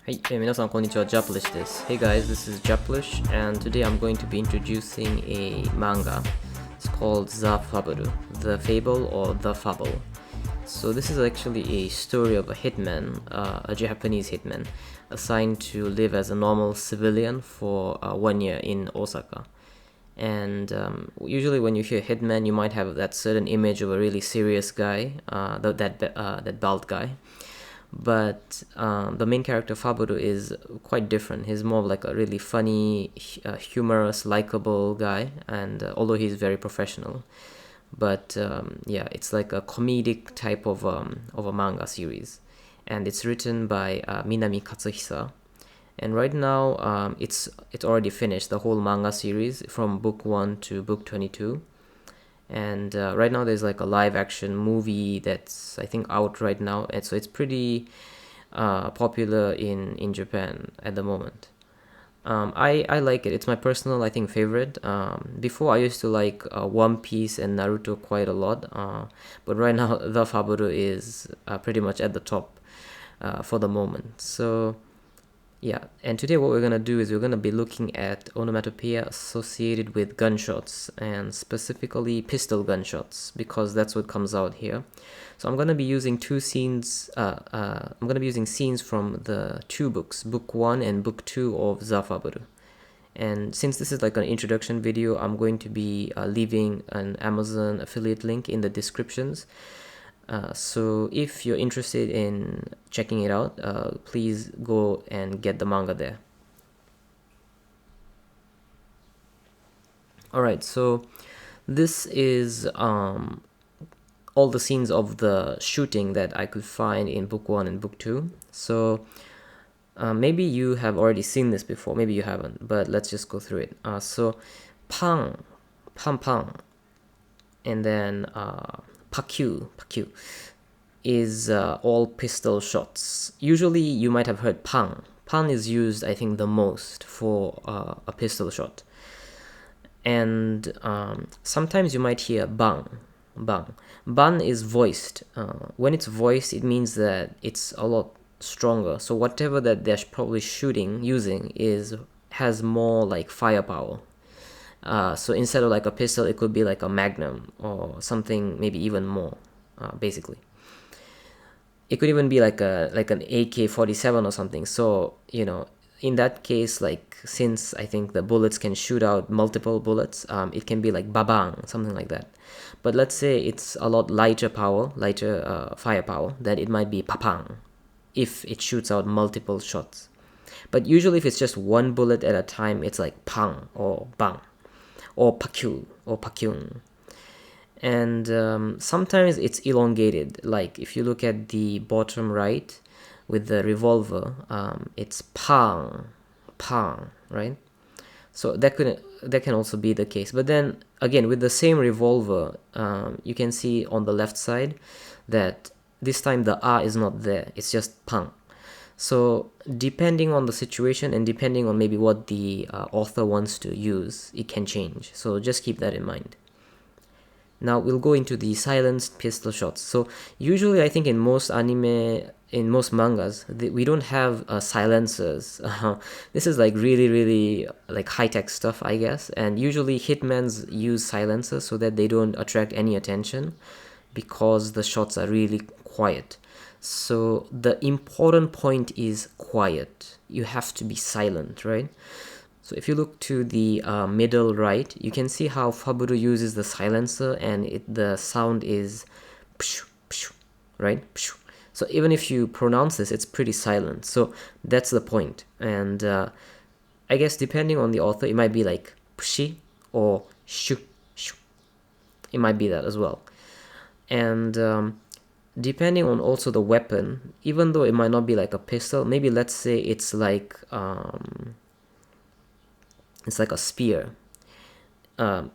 はい、皆さんこんにちは、Japlish です。Hey guys, this is Japlish, and today I'm going to be introducing a manga. It's called The Fabul, The Fable or The Fable. So this is actually a story of a hitman, a Japanese hitman, assigned to live as a normal civilian for 1 year in Osaka. And usually when you hear hitman, you might have that certain image of a really serious guy, that bald guy. But the main character Faburu is quite different. He's more of like a really funny, humorous, likable guy, and although he's very professional, but it's like a comedic type of a manga series, and it's written by Minami Katsuhisa. And right now, it's already finished, the whole manga series from book 1 to book 22. And right now there's like a live action movie that's I think out right now, and so it's pretty popular in Japan at the moment. I like it. It's my personal, I think, favorite. Before I used to like One Piece and Naruto quite a lot, but right now The Faburu is pretty much at the top for the moment. So yeah, and today what we're going to do is we're going to be looking at onomatopoeia associated with gunshots, and specifically pistol gunshots, because that's what comes out here. So I'm going to be using scenes from the two books, book 1 and book 2 of The Fabul. And since this is like an introduction video, I'm going to be leaving an Amazon affiliate link in the descriptions. So if you're interested in checking it out, please go and get the manga there. Alright, so this is all the scenes of the shooting that I could find in book 1 and book 2. So maybe you have already seen this before, maybe you haven't, but let's just go through it. So pang, pang pang, and then pakyu is all pistol shots. Usually you might have heard pang. Pang is used, I think, the most for a pistol shot. And sometimes you might hear bang, bang. Bang is voiced. When it's voiced, it means that it's a lot stronger. So whatever that they're probably using has more like firepower. So instead of like a pistol, it could be like a magnum or something, maybe even more, basically. It could even be like an AK-47 or something. So, in that case, like, since I think the bullets can shoot out multiple bullets, it can be like babang, something like that. But let's say it's a lot lighter firepower, then it might be papang, if it shoots out multiple shots. But usually if it's just one bullet at a time, it's like pang or bang, or pakyu or pakyung. And sometimes it's elongated, like if you look at the bottom right with the revolver, it's pang, pang, right? So that can also be the case. But then again, with the same revolver, you can see on the left side that this time the A is not there, it's just pang. So depending on the situation and depending on maybe what the author wants to use, it can change. So just keep that in mind. Now we'll go into the silenced pistol shots. So usually I think in most anime, in most mangas, we don't have silencers. This is like really, really like high-tech stuff, I guess. And usually hitmans use silencers so that they don't attract any attention, because the shots are really quiet. So the important point is quiet. You have to be silent, right? So if you look to the middle right, you can see how Faburu uses the silencer, and the sound is pshu, pshu, right? Pshu. So even if you pronounce this, it's pretty silent. So that's the point. And I guess depending on the author, it might be like pshi or shu, shu. It might be that as well. And depending on also the weapon, even though it might not be like a pistol, maybe let's say it's like a spear.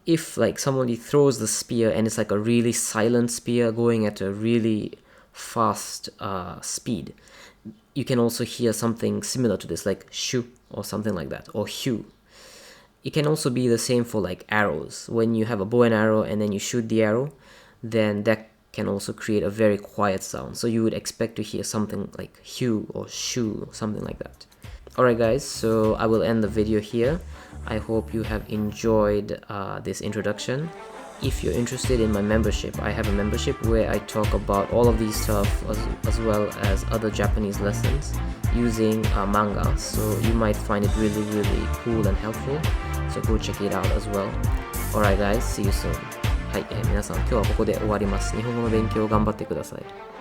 If like somebody throws the spear and it's like a really silent spear going at a really fast speed, you can also hear something similar to this, like shu or something like that, or hue. It can also be the same for like arrows. When you have a bow and arrow and then you shoot the arrow, then that can also create a very quiet sound. So you would expect to hear something like hue or shoe, something like that. Alright guys, so I will end the video here. I hope you have enjoyed this introduction. If you're interested in my membership, I have a membership where I talk about all of these stuff as well as other Japanese lessons using manga. So you might find it really, really cool and helpful. So go check it out as well. Alright guys, see you soon. はい、皆さん今日はここで終わります。日本語の勉強頑張ってください。